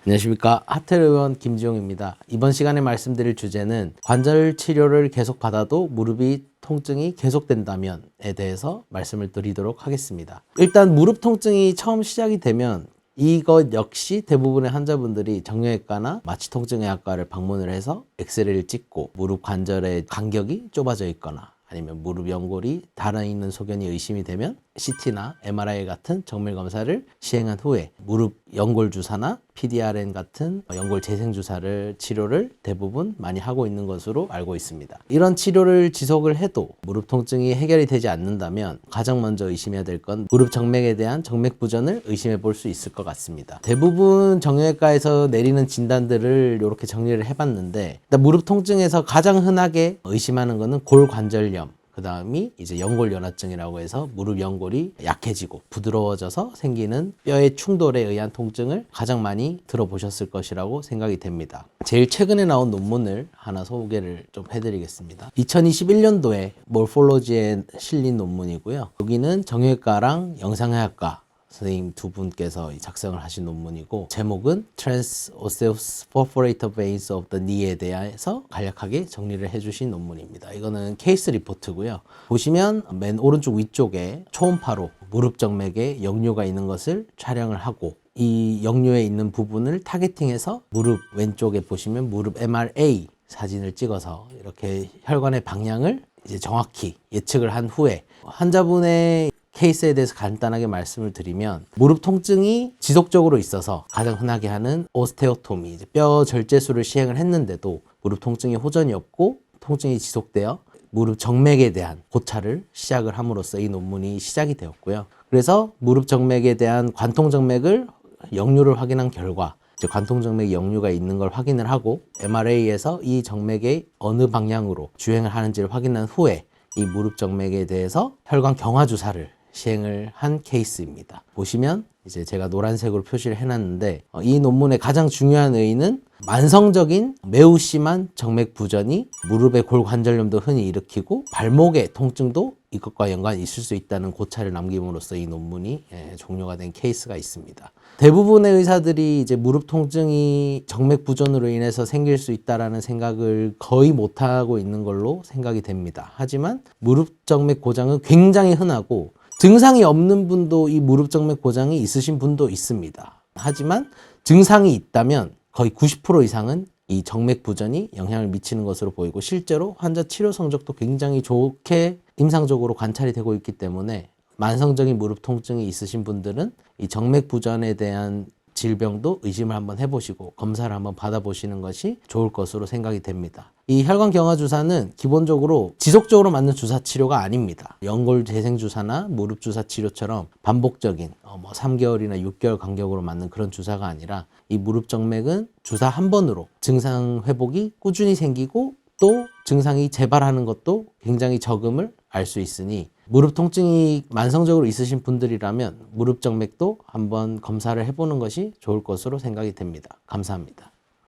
안녕하십니까. 하태르 의원 김지용입니다. 이번 시간에 말씀드릴 주제는 관절 치료를 계속 받아도 무릎이 통증이 계속된다면에 대해서 말씀을 드리도록 하겠습니다. 일단 무릎 통증이 처음 시작이 되면 이것 역시 대부분의 환자분들이 정형외과나 마취통증의학과를 방문을 해서 엑스레이를 찍고 무릎 관절의 간격이 좁아져 있거나 아니면 무릎 연골이 달아있는 소견이 의심이 되면 CT나 MRI 같은 정밀 검사를 시행한 후에 무릎 연골 주사나 PDRN 같은 연골 재생 주사를 치료를 대부분 많이 하고 있는 것으로 알고 있습니다. 이런 치료를 지속을 해도 무릎 통증이 해결이 되지 않는다면 가장 먼저 의심해야 될 건 무릎 정맥에 대한 정맥 부전을 의심해 볼 수 있을 것 같습니다. 대부분 정형외과에서 내리는 진단들을 이렇게 정리를 해봤는데 일단 무릎 통증에서 가장 흔하게 의심하는 것은 골관절염, 그 다음이 이제 연골연화증이라고 해서 무릎 연골이 약해지고 부드러워져서 생기는 뼈의 충돌에 의한 통증을 가장 많이 들어보셨을 것이라고 생각이 됩니다. 제일 최근에 나온 논문을 하나 소개를 좀 해드리겠습니다. 2021년도에 몰폴로지에 실린 논문이고요. 여기는 정형외과랑 영상의학과 선생님 두 분께서 작성을 하신 논문이고, 제목은 Transosseous Perforated Veins of the Knee에 대해서 간략하게 정리를 해주신 논문입니다. 이거는 케이스 리포트고요. 보시면 맨 오른쪽 위쪽에 초음파로 무릎 정맥에 역류가 있는 것을 촬영을 하고, 이 역류에 있는 부분을 타겟팅해서 무릎 왼쪽에 보시면 무릎 MRA 사진을 찍어서 이렇게 혈관의 방향을 이제 정확히 예측을 한 후에 환자분의 케이스에 대해서 간단하게 말씀을 드리면, 무릎 통증이 지속적으로 있어서 가장 흔하게 하는 오스테오토미, 뼈 절제술을 시행을 했는데도 무릎 통증이 호전이 없고 통증이 지속되어 무릎 정맥에 대한 고찰을 시작을 함으로써 이 논문이 시작이 되었고요. 그래서 무릎 정맥에 대한 관통 정맥을 역류를 확인한 결과, 관통 정맥 역류가 있는 걸 확인을 하고 MRA에서 이 정맥의 어느 방향으로 주행을 하는지를 확인한 후에 이 무릎 정맥에 대해서 혈관 경화 주사를 시행을 한 케이스입니다. 보시면 이제 제가 노란색으로 표시를 해놨는데, 이 논문의 가장 중요한 의의는 만성적인 매우 심한 정맥 부전이 무릎의 골관절염도 흔히 일으키고 발목의 통증도 이것과 연관이 있을 수 있다는 고찰을 남김으로써 이 논문이 종료가 된 케이스가 있습니다. 대부분의 의사들이 이제 무릎 통증이 정맥 부전으로 인해서 생길 수 있다라는 생각을 거의 못하고 있는 걸로 생각이 됩니다. 하지만 무릎 정맥 고장은 굉장히 흔하고 증상이 없는 분도 이 무릎 정맥 고장이 있으신 분도 있습니다. 하지만 증상이 있다면 거의 90% 이상은 이 정맥 부전이 영향을 미치는 것으로 보이고, 실제로 환자 치료 성적도 굉장히 좋게 임상적으로 관찰이 되고 있기 때문에 만성적인 무릎 통증이 있으신 분들은 이 정맥 부전에 대한 질병도 의심을 한번 해보시고 검사를 한번 받아보시는 것이 좋을 것으로 생각이 됩니다. 이 혈관 경화 주사는 기본적으로 지속적으로 맞는 주사 치료가 아닙니다. 연골 재생 주사나 무릎 주사 치료처럼 반복적인 3개월이나 6개월 간격으로 맞는 그런 주사가 아니라, 이 무릎 정맥은 주사 한 번으로 증상 회복이 꾸준히 생기고 또 증상이 재발하는 것도 굉장히 적음을 알 수 있으니, 무릎 통증이 만성적으로 있으신 분들이라면 무릎 정맥도 한번 검사를 해보는 것이 좋을 것으로 생각이 됩니다. 감사합니다.